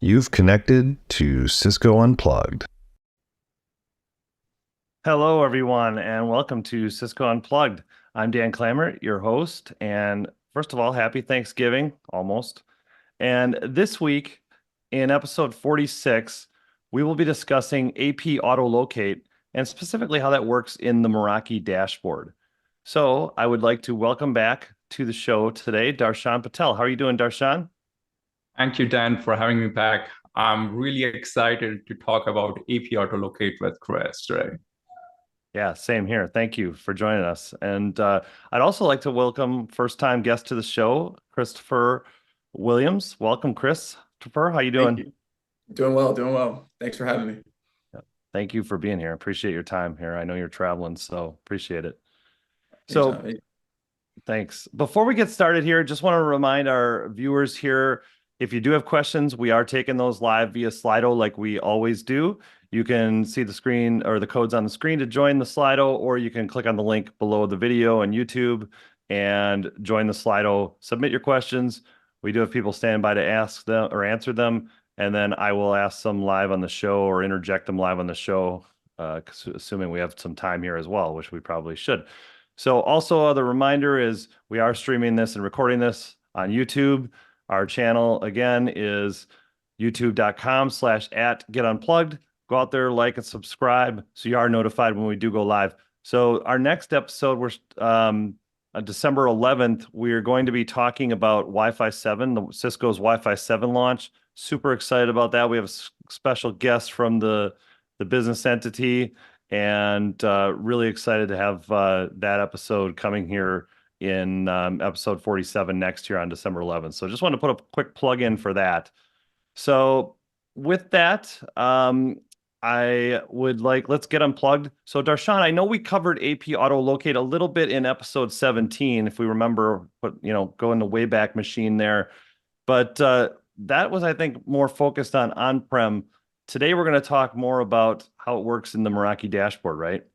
You've connected to Cisco Unplugged. Hello, everyone, and welcome to Cisco Unplugged. I'm Dan Klamert, your host. And first of all, happy Thanksgiving, almost. And this week, in episode 46, we will be discussing AP autolocate and specifically how that works in the Meraki dashboard. So I would like to welcome back to the show today, Darshan Patel. How are you doing, Darshan? Thank you, Dan, for having me back. I'm really excited to talk about AP Autolocate with Chris today. Yeah, same here. Thank you for joining us. And I'd also like to welcome first-time guest to the show, Christopher Williams. Welcome, Christopher. How you Thank doing? you. Doing well, doing well. Thanks for having me. Yeah. Thank you for being here. Appreciate your time here. I know you're traveling, so appreciate it. So Anytime. thanks. Before we get started here, just want to remind our viewers here, if you do have questions, we are taking those live via Slido like we always do. You can see the screen or the codes on the screen to join the Slido, or you can click on the link below the video on YouTube and join the Slido. Submit your questions. We do have people standing by to ask them or answer them, and then I will ask them live on the show or interject them live on the show, assuming we have some time here as well, which we probably should. So also the reminder is we are streaming this and recording this on YouTube. Our channel again is youtube.com/@getunplugged. Go out there, like and subscribe so you are notified when we do go live. So our next episode, we're on December 11th, we're going to be talking about Wi-Fi 7, Cisco's Wi-Fi 7 launch. Super excited about that. We have a special guest from the business entity, and really excited to have that episode coming here in episode 47 next year on December 11th. So just want to put a quick plug in for that. So with that, I would let's get unplugged. So Darshan, I know we covered AP autolocate a little bit in episode 17, if we remember, go in the Wayback Machine there. But that was, I think, more focused on on-prem. Today, we're going to talk more about how it works in the Meraki dashboard, right?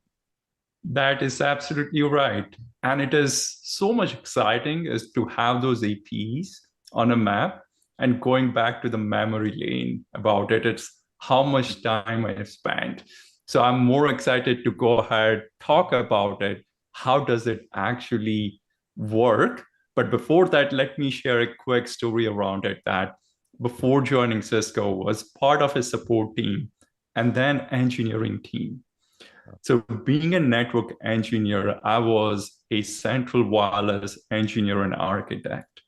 That is absolutely right. And it is so much exciting is to have those APs on a map and going back to the memory lane about it. It's how much time I have spent. So I'm more excited to go ahead, talk about it. How does it actually work? But before that, let me share a quick story around it that before joining Cisco was part of a support team and then engineering team. So being a network engineer, I was a central wireless engineer and architect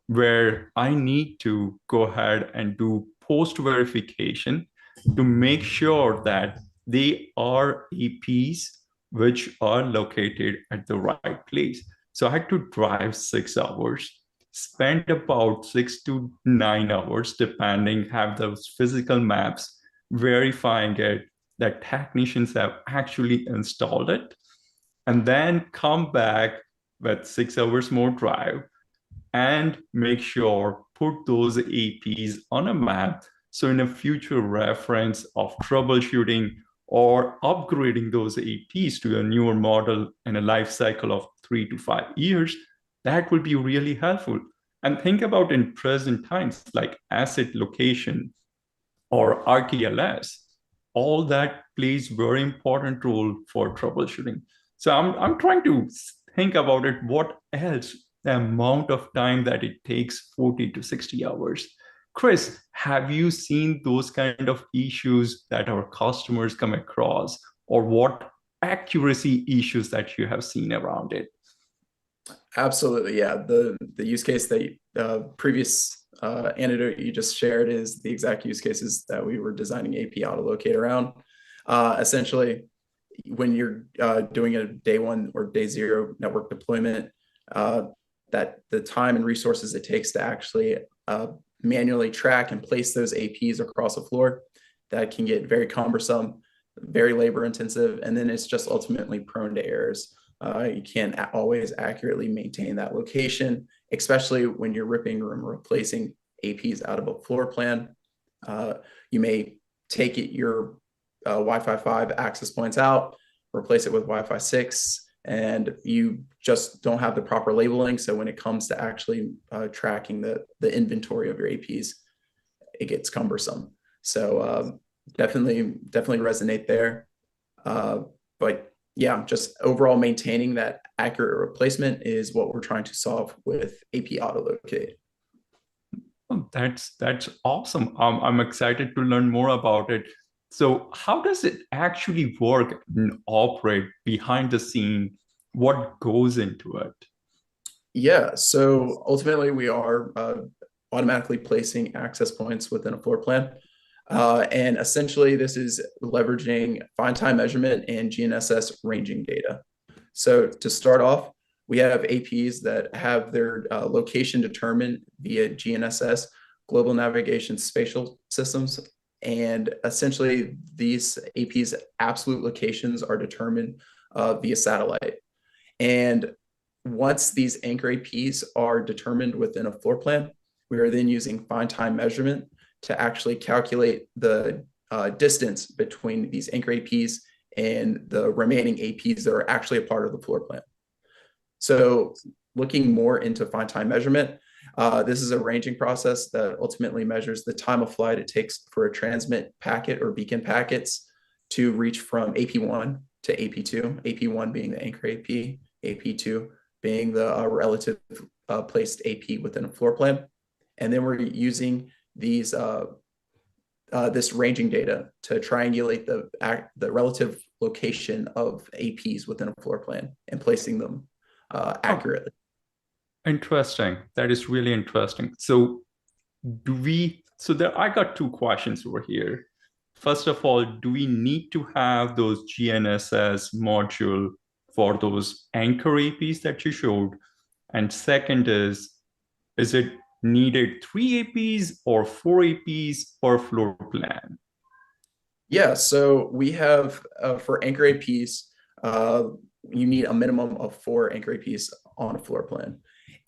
where I need to go ahead and do post verification to make sure that they are APs which are located at the right place. So I had to drive 6 hours, spend about 6 to 9 hours, depending, have those physical maps, verifying it, that technicians have actually installed it, and then come back with 6 hours more drive and make sure put those APs on a map. So in a future reference of troubleshooting or upgrading those APs to a newer model in a life cycle of 3 to 5 years, that will be really helpful. And think about in present times like asset location or RTLS, all that plays very important role for troubleshooting. So I'm trying to think about it. What else? The amount of time that it takes 40 to 60 hours. Chris, have you seen those kind of issues that our customers come across, or what accuracy issues that you have seen around it? Absolutely, yeah. The use case that previous anecdote you just shared is the exact use cases that we were designing AP autolocate around. Essentially, when you're doing a day one or day zero network deployment, that the time and resources it takes to actually manually track and place those APs across a floor, that can get very cumbersome, very labor intensive, and then it's just ultimately prone to errors. You can't always accurately maintain that location, especially when you're ripping or replacing APs out of a floor plan. You may take your Wi-Fi 5 access points out, replace it with Wi-Fi 6, and you just don't have the proper labeling. So when it comes to actually tracking the inventory of your APs, it gets cumbersome. So definitely resonate there. But yeah, just overall maintaining that accurate replacement is what we're trying to solve with AP autolocate. Oh, that's awesome. I'm excited to learn more about it. So how does it actually work and operate behind the scene? What goes into it? Yeah, so ultimately we are automatically placing access points within a floor plan. And essentially this is leveraging find time measurement and GNSS ranging data. So to start off, we have APs that have their location determined via GNSS, Global Navigation Spatial Systems. And essentially these APs' absolute locations are determined via satellite. And once these anchor APs are determined within a floor plan, we are then using find time measurement to actually calculate the distance between these anchor APs and the remaining APs that are actually a part of the floor plan. So looking more into find time measurement, this is a ranging process that ultimately measures the time of flight it takes for a transmit packet or beacon packets to reach from AP1 to AP2, AP1 being the anchor AP, AP2 being the relative placed AP within a floor plan. And then we're using these this ranging data to triangulate the relative location of APs within a floor plan and placing them accurately. Interesting. That is really interesting. I got two questions over here. First of all, do we need to have those GNSS module for those anchor APs that you showed? And second is it needed 3 APs or 4 APs per floor plan? Yeah, so we have for anchor APs, you need a minimum of 4 anchor APs on a floor plan.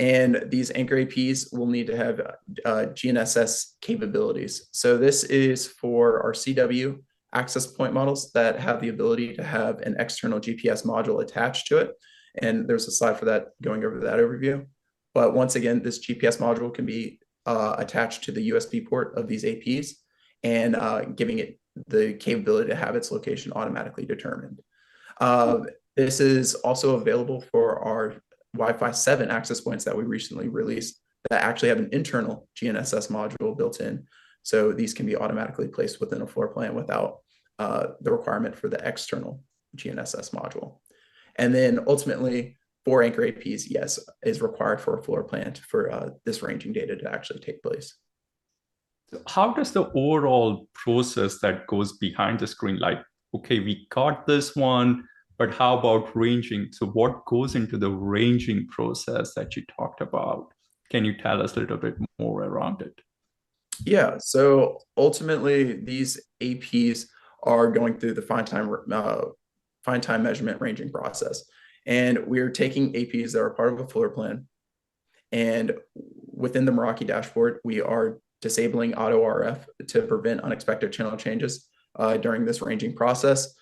And these anchor APs will need to have GNSS capabilities. So this is for our CW access point models that have the ability to have an external GPS module attached to it. And there's a slide for that going over that overview. But once again, this GPS module can be attached to the USB port of these APs and giving it the capability to have its location automatically determined. This is also available for our Wi-Fi 7 access points that we recently released that actually have an internal GNSS module built in. So these can be automatically placed within a floor plan without the requirement for the external GNSS module. And then ultimately, 4 anchor APs, yes, is required for a floor plan for this ranging data to actually take place. How does the overall process that goes behind the screen, like, okay, we got this one, but how about ranging? So what goes into the ranging process that you talked about? Can you tell us a little bit more around it? Yeah, so ultimately these APs are going through the find time measurement ranging process. And we're taking APs that are part of a floor plan. And within the Meraki dashboard, we are disabling auto RF to prevent unexpected channel changes during this ranging process.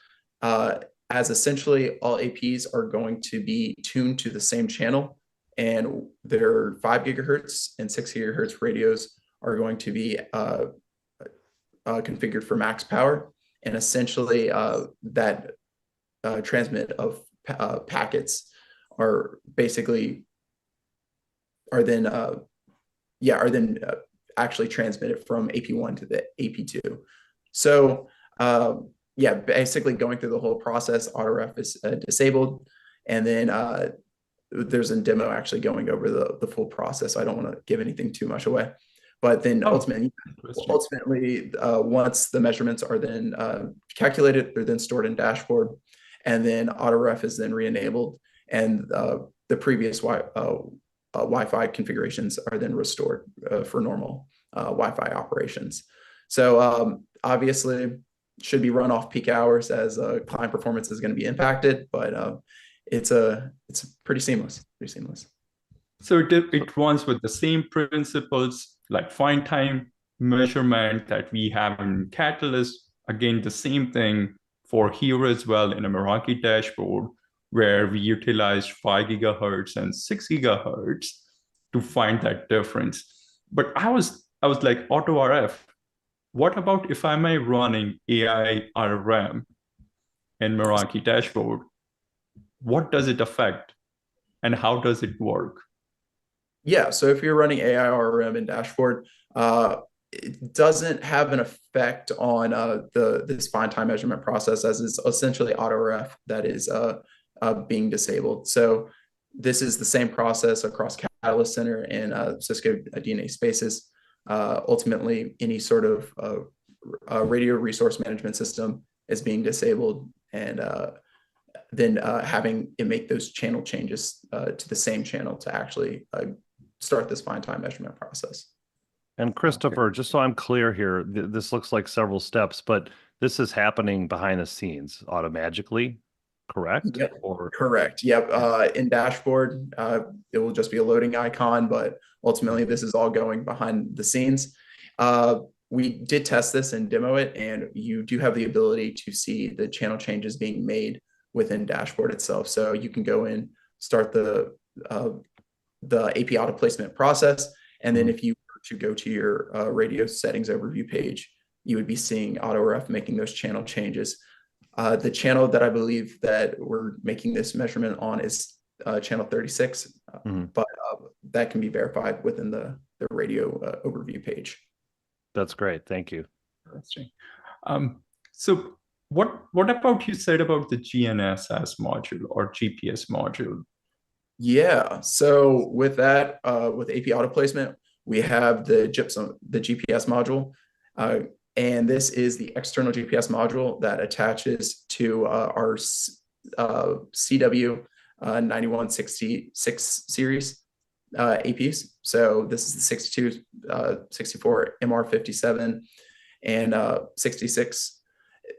As essentially all APs are going to be tuned to the same channel, and their 5 gigahertz and 6 gigahertz radios are going to be configured for max power. And essentially that transmit of packets are then actually transmitted from AP1 to the AP2. So yeah, basically going through the whole process, auto-ref is disabled, and then there's a demo actually going over the full process. I don't want to give anything too much away, but then ultimately, once the measurements are then calculated, they're then stored in dashboard, and then auto-ref is then re-enabled, and the previous Wi-Fi configurations are then restored for normal Wi-Fi operations. So obviously should be run off peak hours as client performance is going to be impacted, but it's pretty seamless. So it runs with the same principles like find time measurement that we have in Catalyst. Again, the same thing for here as well in a Meraki dashboard, where we utilized 5 gigahertz and 6 gigahertz to find that difference. But I was like, auto RF, What about if I'm running AI RRM in Meraki Dashboard? What does it affect and how does it work? Yeah, so if you're running AIRM in Dashboard, it doesn't have an effect on this fine time measurement process, as it's essentially AutoRef that is being disabled. So this is the same process across Catalyst Center and Cisco DNA Spaces. Ultimately, any sort of radio resource management system is being disabled, and then having it make those channel changes to the same channel to actually start this fine time measurement process. And Christopher, just so I'm clear here, this looks like several steps, but this is happening behind the scenes automatically, correct? Yep. Or correct. Yep. In Dashboard, it will just be a loading icon, but ultimately this is all going behind the scenes. We did test this and demo it, and you do have the ability to see the channel changes being made within Dashboard itself. So you can go in, start the AP auto placement process, and then if you were to go to your radio settings overview page, you would be seeing AutoRef making those channel changes. The channel that I believe that we're making this measurement on is channel 36, but that can be verified within the radio overview page. That's great. Thank you. Interesting. So what about you said about the GNSS module or GPS module? Yeah, so with that, with AP auto placement, we have the GPS module, and this is the external GPS module that attaches to our CW 9166 series APs. So this is the 62, 64, MR57, and 66.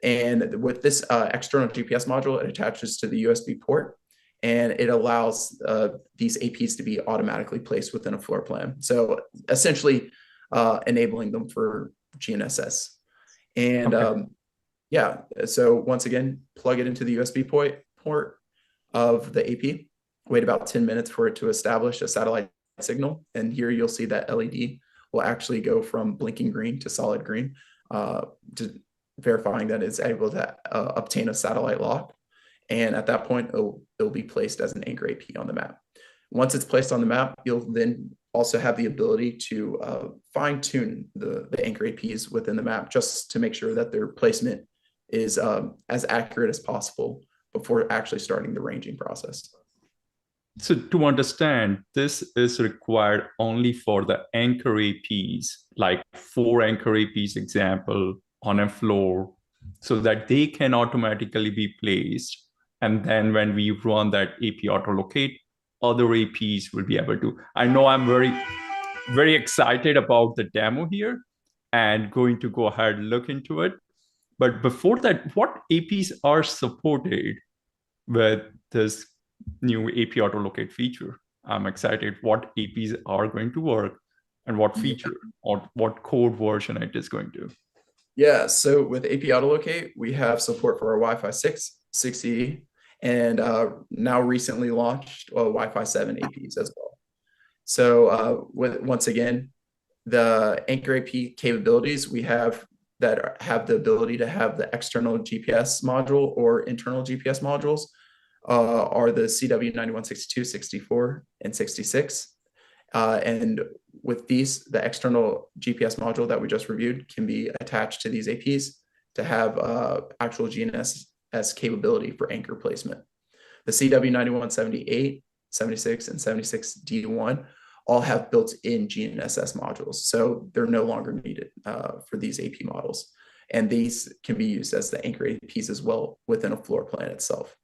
And with this external GPS module, it attaches to the USB port, and it allows these APs to be automatically placed within a floor plan. So essentially enabling them for GNSS. And yeah, so once again, plug it into the USB port of the AP, wait about 10 minutes for it to establish a satellite signal. And here you'll see that LED will actually go from blinking green to solid green, to verifying that it's able to obtain a satellite lock. And at that point, it'll be placed as an anchor AP on the map. Once it's placed on the map, you'll then also have the ability to fine tune the anchor APs within the map, just to make sure that their placement is as accurate as possible before actually starting the ranging process. So to understand, this is required only for the anchor APs, like 4 anchor APs example on a floor, so that they can automatically be placed. And then when we run that AP autolocate, other APs will be able to. I know I'm very, very excited about the demo here and going to go ahead and look into it. But before that, what APs are supported with this new AP autolocate feature? I'm excited what APs are going to work and what feature or what code version it is going to. Yeah, so with AP autolocate, we have support for our Wi-Fi 6, 6E, and now recently launched Wi-Fi 7 APs as well. So once again, the anchor AP capabilities we have that have the ability to have the external GPS module or internal GPS modules are the CW 9162, 64, and 66. And with these, the external GPS module that we just reviewed can be attached to these APs to have actual GNSS capability for anchor placement. The CW 9178, 76, and 76D1 all have built-in GNSS modules, so they're no longer needed for these AP models. And these can be used as the anchor APs as well within a floor plan itself.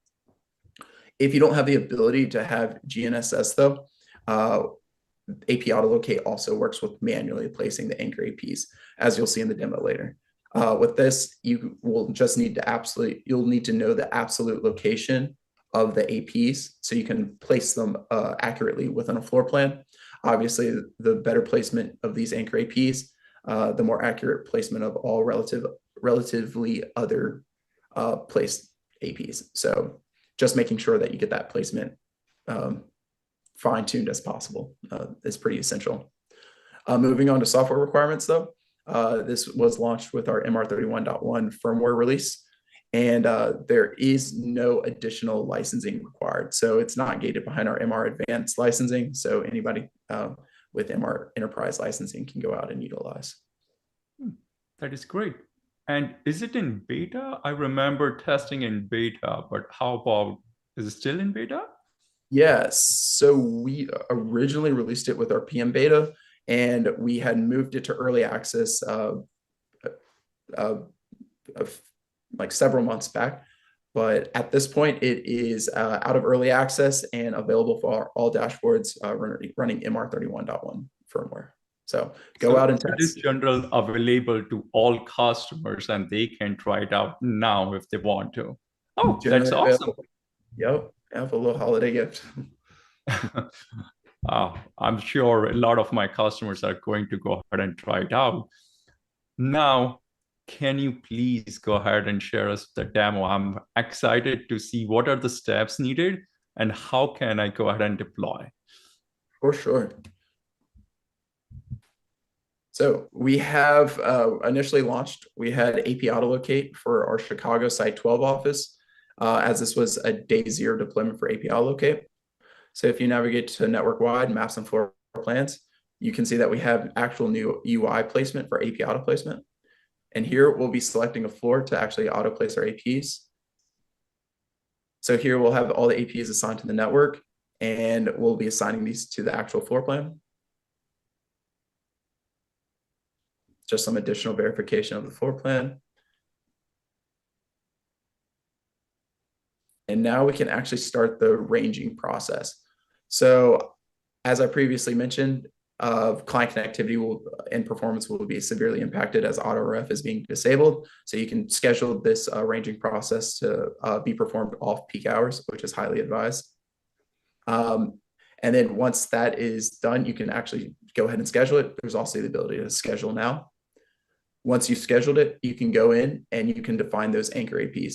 If you don't have the ability to have GNSS though, AP autolocate also works with manually placing the anchor APs, as you'll see in the demo later. With this, you will just need to you'll need to know the absolute location of the APs so you can place them accurately within a floor plan. Obviously, the better placement of these anchor APs, the more accurate placement of all relatively other placed APs. So just making sure that you get that placement fine-tuned as possible is pretty essential. Moving on to software requirements though, This was launched with our MR31.1 firmware release, and there is no additional licensing required. So it's not gated behind our MR Advanced licensing. So anybody with MR Enterprise licensing can go out and utilize. That is great. And is it in beta? I remember testing in beta, but how about, is it still in beta? Yes. So we originally released it with our PM beta, and we had moved it to early access like several months back. But at this point, it is out of early access and available for all dashboards running MR31.1 firmware. So go out and test. It is general available to all customers, and they can try it out now if they want to. Oh, that's awesome. Yep. Have a little holiday gift. I'm sure a lot of my customers are going to go ahead and try it out. Now, can you please go ahead and share us the demo? I'm excited to see what are the steps needed and how can I go ahead and deploy? For sure. So we have initially launched, we had AP autolocate for our Chicago Site 12 office, as this was a day 0 deployment for AP autolocate. So if you navigate to network-wide maps and floor plans, you can see that we have actual new UI placement for AP auto placement. And here we'll be selecting a floor to actually auto place our APs. So here we'll have all the APs assigned to the network, and we'll be assigning these to the actual floor plan. Just some additional verification of the floor plan. And now we can actually start the ranging process. So as I previously mentioned, client connectivity and performance will be severely impacted as auto-ref is being disabled. So you can schedule this ranging process to be performed off peak hours, which is highly advised. And then once that is done, you can actually go ahead and schedule it. There's also the ability to schedule now. Once you've scheduled it, you can go in and you can define those anchor APs.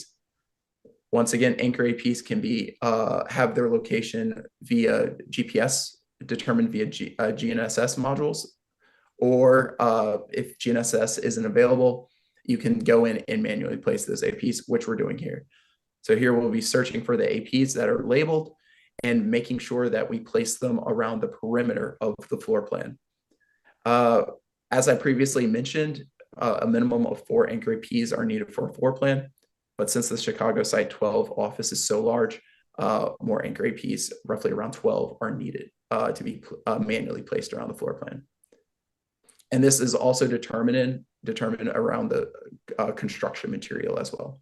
Once again, anchor APs can be have their location via GPS determined via GNSS modules, or if GNSS isn't available, you can go in and manually place those APs, which we're doing here. So here we'll be searching for the APs that are labeled and making sure that we place them around the perimeter of the floor plan. As I previously mentioned, a minimum of 4 anchor APs are needed for a floor plan. But since the Chicago Site 12 office is so large, more anchor APs, roughly around 12, are needed to be manually placed around the floor plan. And this is also determined around the construction material as well.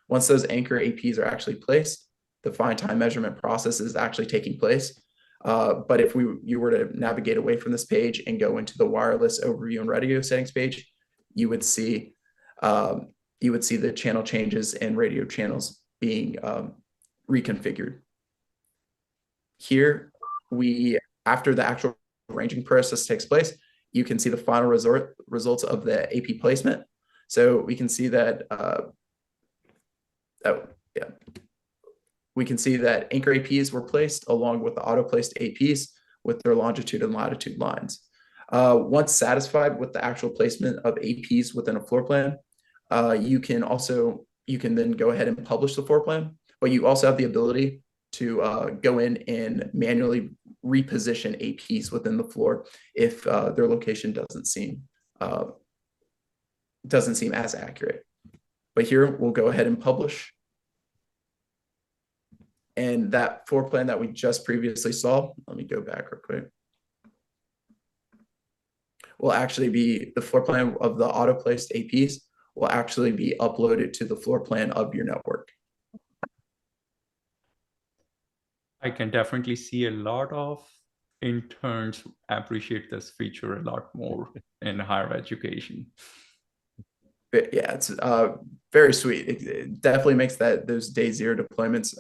Once those anchor APs are actually placed, the find time measurement process is actually taking place. But if you were to navigate away from this page and go into the wireless overview and radio settings page, you would see the channel changes and radio channels being reconfigured. Here, after the actual ranging process takes place, you can see the final results of the AP placement. So we can see that we can see that anchor APs were placed along with the auto-placed APs with their longitude and latitude lines. Once satisfied with the actual placement of APs within a floor plan, you can then go ahead and publish the floor plan, but you also have the ability to go in and manually reposition APs within the floor if their location doesn't seem as accurate. But here we'll go ahead and publish. And that floor plan that we just previously saw, let me go back real quick, will actually be the floor plan of the auto-placed APs will actually be uploaded to the floor plan of your network. I can definitely see a lot of interns appreciate this feature a lot more in higher education. But yeah, it's very sweet. It definitely makes those day 0 deployments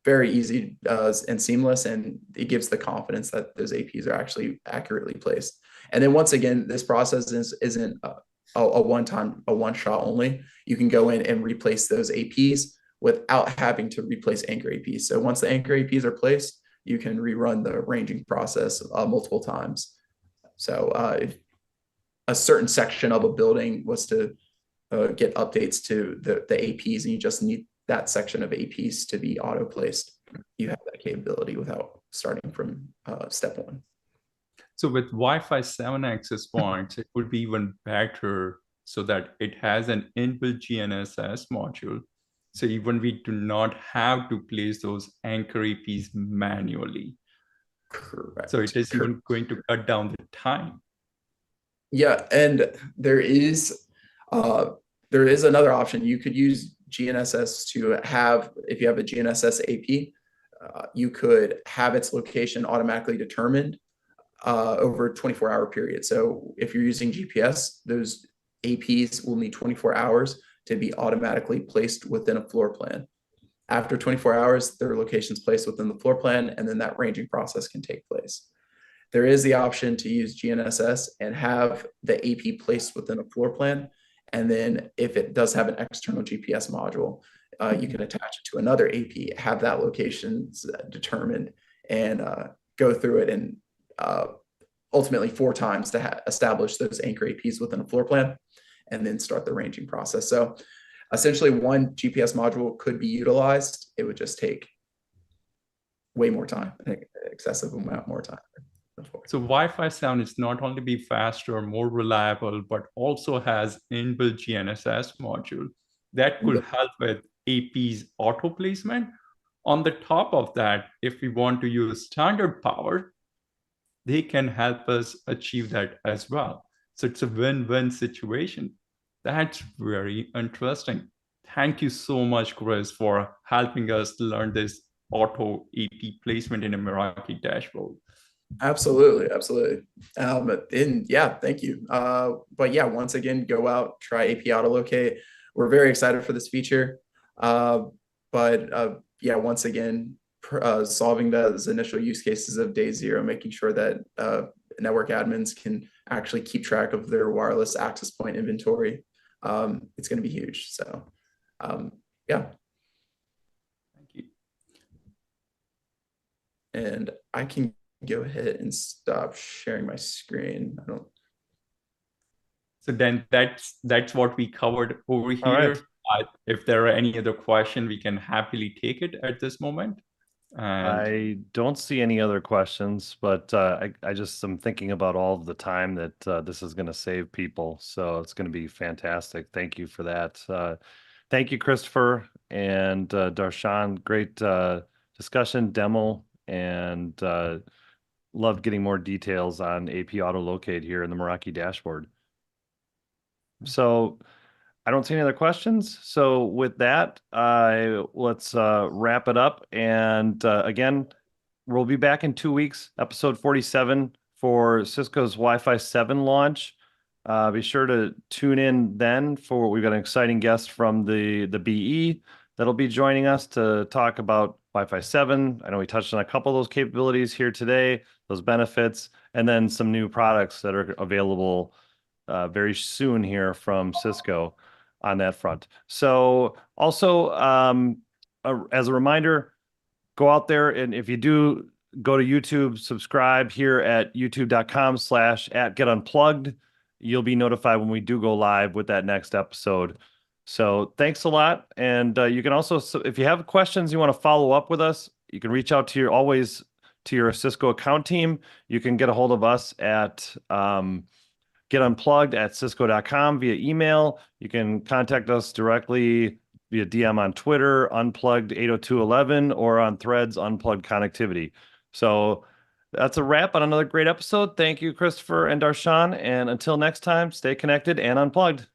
very easy and seamless, and it gives the confidence that those APs are actually accurately placed. And then once again, this process isn't a one shot only. You can go in and replace those APs without having to replace anchor APs. So once the anchor APs are placed, you can rerun the ranging process multiple times. So a certain section of a building was to get updates to the APs, and you just need that section of APs to be auto placed, you have that capability without starting from step one. So with Wi-Fi 7 access points, it would be even better so that it has an inbuilt GNSS module. So even we do not have to place those anchor APs manually. Correct. So it is even going to cut down the time. Yeah, and there is another option. You could use GNSS to have, if you have a GNSS AP, you could have its location automatically determined over a 24-hour period. So if you're using GPS, those APs will need 24 hours to be automatically placed within a floor plan. After 24 hours, their location's placed within the floor plan, and then that ranging process can take place. There is the option to use GNSS and have the AP placed within a floor plan. And then if it does have an external GPS module, you can attach it to another AP, have that location determined, and go through it and ultimately 4 times to establish those anchor APs within a floor plan, and then start the ranging process. So essentially, one GPS module could be utilized. It would just take way more time, an excessive amount more time. So Wi-Fi 7 is not only be faster, more reliable, but also has inbuilt GNSS module that could help with AP's auto placement. On the top of that, if we want to use standard power, they can help us achieve that as well. So it's a win-win situation. That's very interesting. Thank you so much, Chris, for helping us learn this auto AP placement in a Meraki dashboard. Absolutely. And yeah, thank you. But yeah, once again, go out, try AP autolocate. We're very excited for this feature. Yeah, once again, solving those initial use cases of day 0, making sure that network admins can actually keep track of their wireless access point inventory. It's going to be huge. So yeah. Thank you. And I can go ahead and stop sharing my screen. So then that's what we covered over here. Right. If there are any other questions, we can happily take it at this moment. I don't see any other questions, but I just am thinking about all of the time that this is going to save people. So it's going to be fantastic. Thank you for that. Thank you, Christopher and Darshan. Great discussion, demo, and loved getting more details on AP autolocate here in the Meraki dashboard. So I don't see any other questions. So with that, let's wrap it up. And again, we'll be back in 2 weeks, episode 47 for Cisco's Wi-Fi 7 launch. Be sure to tune in then for, we've got an exciting guest from the BE that'll be joining us to talk about Wi-Fi 7. I know we touched on a couple of those capabilities here today, those benefits, and then some new products that are available very soon here from Cisco on that front. So also, as a reminder, go out there, and if you do go to YouTube, subscribe here at youtube.com/@getunplugged. You'll be notified when we do go live with that next episode. So thanks a lot. And you can also, if you have questions, you want to follow up with us, you can reach out to your Cisco account team. You can get a hold of us at getunplugged@cisco.com via email. You can contact us directly via DM on Twitter, unplugged80211, or on Threads, unplugged connectivity. So that's a wrap on another great episode. Thank you, Christopher and Darshan. And until next time, stay connected and unplugged.